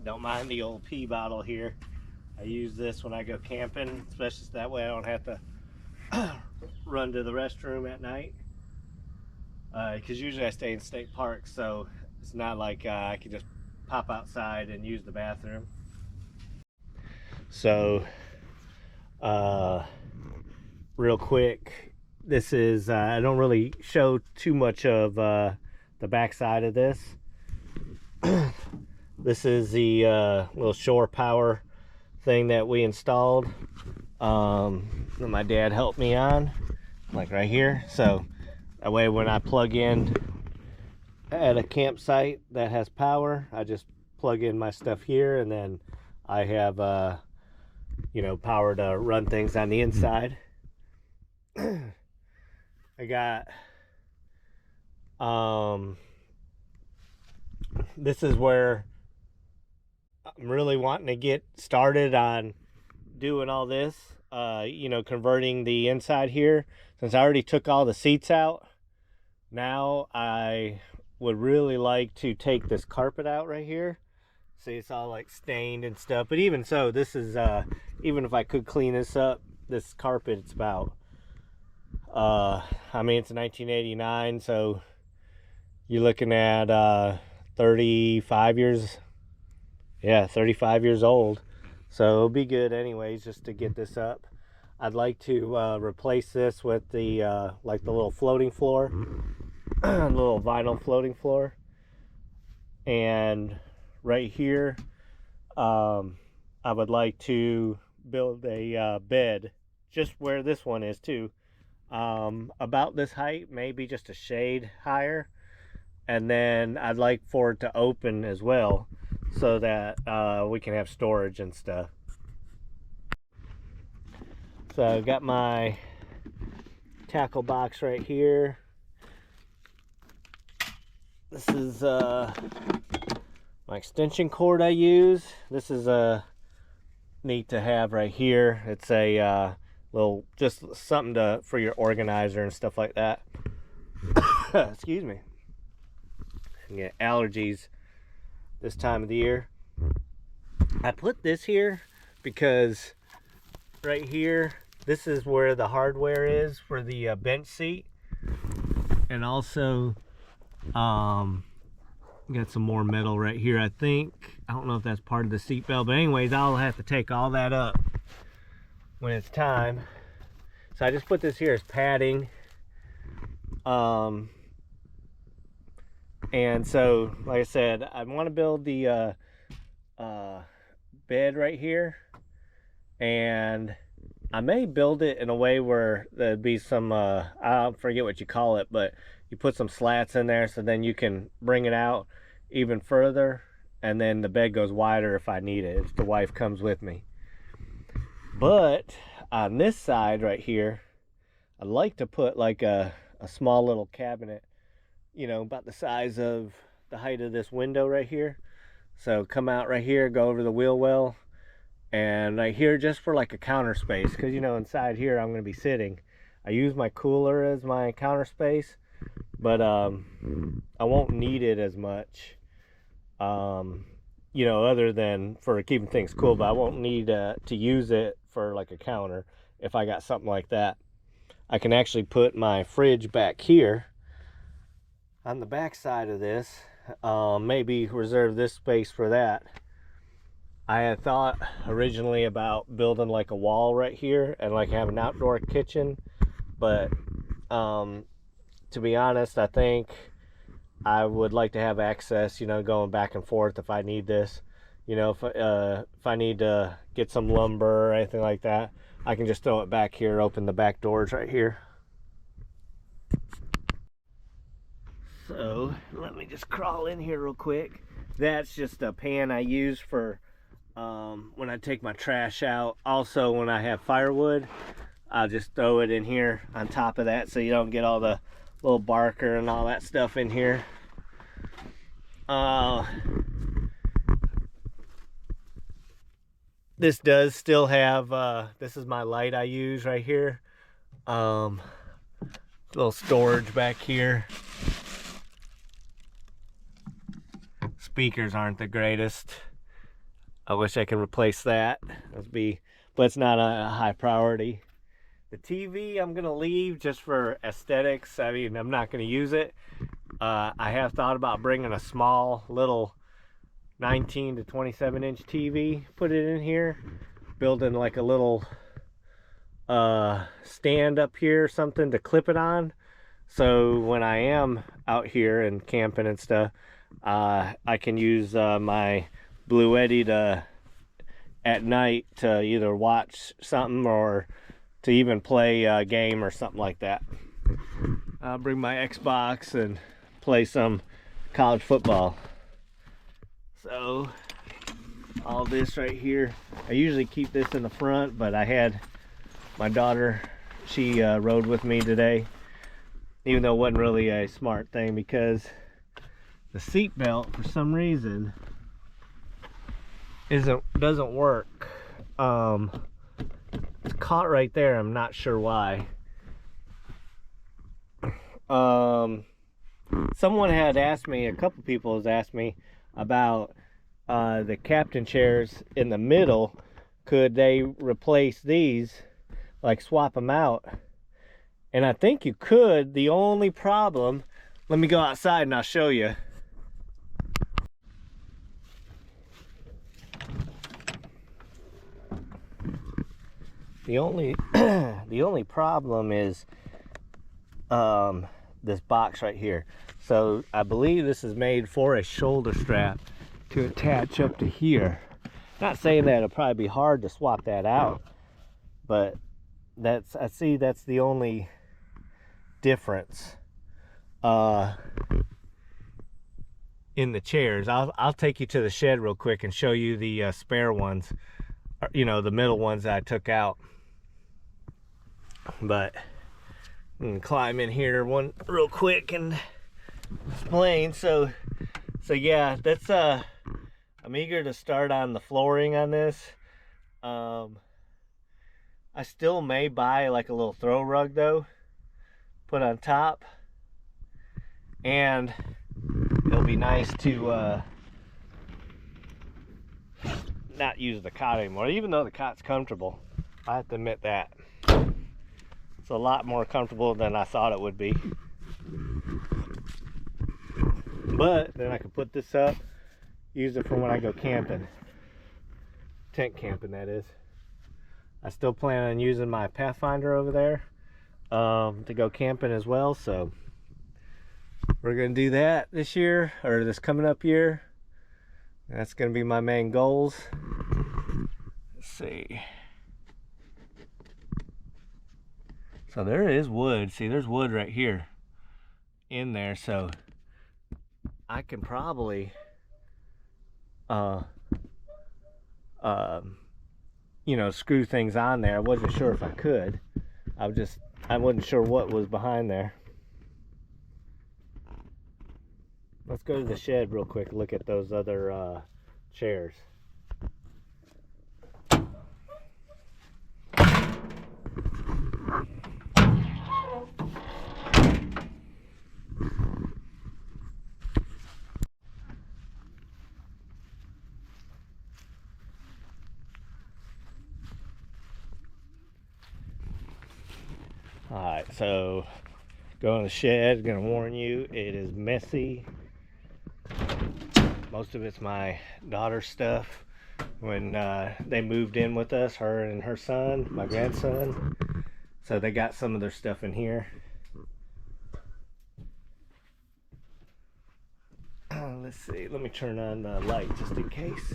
Don't mind the old pee bottle here. I use this when I go camping, especially so that way I don't have to run to the restroom at night. Because usually I stay in state parks, so it's not like I can just pop outside and use the bathroom. So, real quick, this is, I don't really show too much of the back side of this. This is the little shore power thing that we installed. That my dad helped me on, like right here. So that way when I plug in at a campsite that has power, I just plug in my stuff here, and then I have you know, power to run things on the inside. I got this is where I'm really wanting to get started on doing all this, you know, converting the inside here. Since I already took all the seats out, now I would really like to take this carpet out right here. See, it's all like stained and stuff, but even so, this is even if I could clean this up, this carpet, it's about I mean, it's 1989, so you're looking at 35 years, yeah, 35 years old. So it'll be good anyways just to get this up. I'd like to replace this with the like the little floating floor, little vinyl floating floor. And right here, I would like to build a bed just where this one is too, about this height, maybe just a shade higher. And then I'd like for it to open as well, so that we can have storage and stuff. So I've got my tackle box right here. This is my extension cord I use. This is neat to have right here. It's a little, just something to for your organizer and stuff like that. Excuse me. I get allergies this time of the year. I put this here because right here, this is where the hardware is for the bench seat. And also got some more metal right here, I think. I don't know if that's part of the seat belt, but anyways, I'll have to take all that up when it's time. So I just put this here as padding. And so, like I said, I want to build the bed right here, and I may build it in a way where there'd be some I forget what you call it, but you put some slats in there so then you can bring it out even further, and then the bed goes wider if I need it, if the wife comes with me. But on this side right here, I'd like to put like a small little cabinet, you know, about the size of the height of this window right here. So come out right here, go over the wheel well, and right here just for like a counter space, because you know inside here I'm going to be sitting. I use my cooler as my counter space, but I won't need it as much, you know, other than for keeping things cool, but I won't need to use it for like a counter. If I got something like that, I can actually put my fridge back here on the back side of this, maybe reserve this space for that. I had thought originally about building like a wall right here and like have an outdoor kitchen, but to be honest, I think I would like to have access, you know, going back and forth if I need this. You know, if I need to get some lumber or anything like that, I can just throw it back here, open the back doors right here. So let me just crawl in here real quick. That's just a pan I use for when I take my trash out. Also, when I have firewood, I'll just throw it in here on top of that so you don't get all the little barker and all that stuff in here. This does still have, this is my light I use right here. Little storage back here. Speakers aren't the greatest. I wish I could replace that. But it's not a high priority. The TV I'm gonna leave just for aesthetics. I mean, I'm not gonna use it. I have thought about bringing a small little 19 to 27 inch TV, put it in here, building like a little stand up here or something to clip it on. So when I am out here and camping and stuff, I can use my Blue Eddy at night to either watch something or to even play a game or something like that. I'll bring my Xbox and play some college football. So all this right here, I usually keep this in the front, but I had my daughter, she rode with me today, even though it wasn't really a smart thing because the seat belt for some reason doesn't work. It's caught right there. I'm not sure why. Someone had asked me, a couple people has asked me about the captain chairs in the middle. Could they replace these, like swap them out? And I think you could. The only problem, let me go outside and I'll show you. The only problem is this box right here. So I believe this is made for a shoulder strap to attach up to here. Not saying that it'll probably be hard to swap that out, but I see that's the only difference in the chairs. I'll take you to the shed real quick and show you the spare ones, you know, the middle ones that I took out. But I can climb in here one real quick and explain. So yeah, that's I'm eager to start on the flooring on this. I still may buy like a little throw rug though, put on top, and it'll be nice to not use the cot anymore, even though the cot's comfortable. I have to admit that it's a lot more comfortable than I thought it would be. But then I can put this up, use it for when I go camping, tent camping that is. I still plan on using my Pathfinder over there to go camping as well, so we're gonna do that this year, or this coming up year. That's gonna be my main goals. Let's see. So there is wood. See, there's wood right here in there, so I can probably you know, screw things on there. I wasn't sure if I could. I wasn't sure what was behind there. Let's go to the shed real quick, look at those other chairs. Alright, so go in the shed. Gonna warn you, it is messy. Most of it's my daughter's stuff. When they moved in with us, her and her son, my grandson, so they got some of their stuff in here. Let's see, let me turn on the light just in case.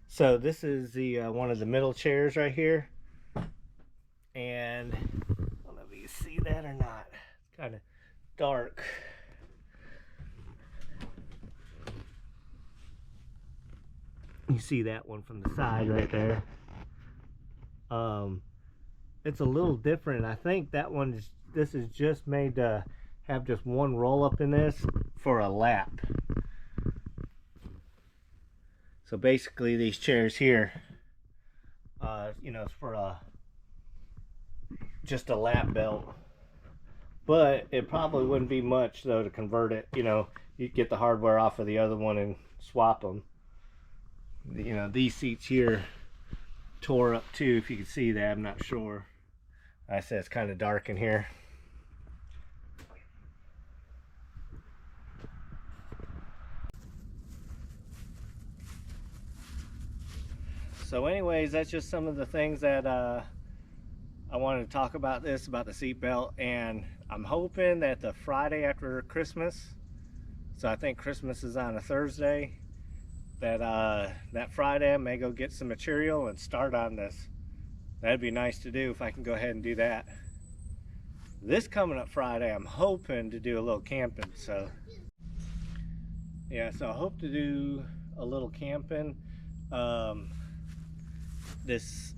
So this is the one of the middle chairs right here, and I don't know if you see that or not. It's kind of dark. You see that one from the side right there. It's a little different. I think that one this is just made to have just one roll up in this for a lap. So basically these chairs here, you know, it's for a just a lap belt. But it probably wouldn't be much though to convert it. You know, you get the hardware off of the other one and swap them. You know, these seats here tore up too, if you can see that. I'm not sure. I said it's kind of dark in here. So anyways, that's just some of the things that I wanted to talk about about the seat belt. And I'm hoping that the Friday after Christmas, so I think Christmas is on a Thursday, that that Friday I may go get some material and start on this. That'd be nice to do if I can go ahead and do that. This coming up Friday, I'm hoping to do a little camping. So yeah, so I hope to do a little camping. It's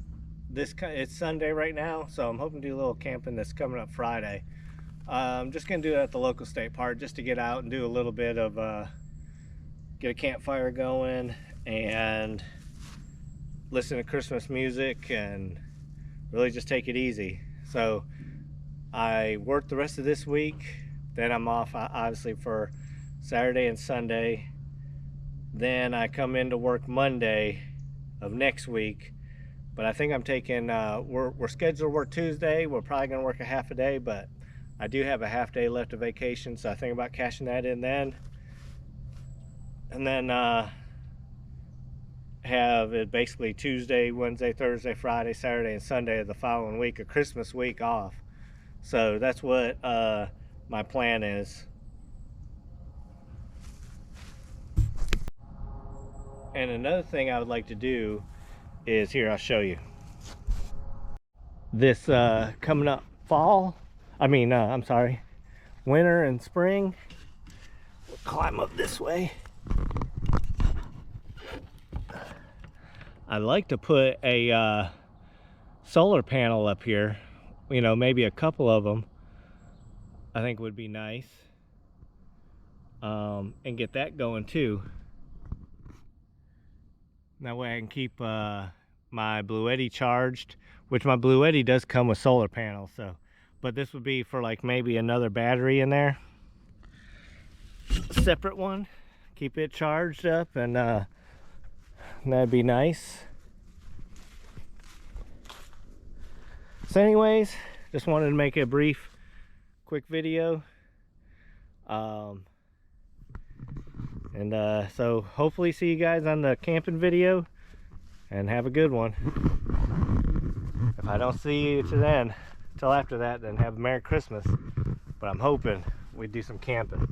Sunday right now, so I'm hoping to do a little camping this coming up Friday. I'm just gonna do it at the local state park, just to get out and do a little bit of get a campfire going and listen to Christmas music and really just take it easy. So I work the rest of this week, then I'm off obviously for Saturday and Sunday. Then I come into work Monday of next week. But I think I'm taking, we're scheduled to work Tuesday. We're probably gonna work a half a day, but I do have a half day left of vacation, so I think about cashing that in then. And then have it basically Tuesday, Wednesday, Thursday, Friday, Saturday, and Sunday of the following week, a Christmas week off. So that's what my plan is. And another thing I would like to do is, here, I'll show you. This coming up fall, I'm sorry, winter and spring. We'll climb up this way. I'd like to put a solar panel up here, you know, maybe a couple of them. I think would be nice, and get that going too. That way I can keep my Bluetti charged, which my Bluetti does come with solar panels. So, but this would be for like maybe another battery in there, a separate one, keep it charged up, and that'd be nice. So anyways, just wanted to make a brief quick video, so hopefully see you guys on the camping video, and have a good one. If I don't see you till after that, then have a Merry Christmas. But I'm hoping we do some camping.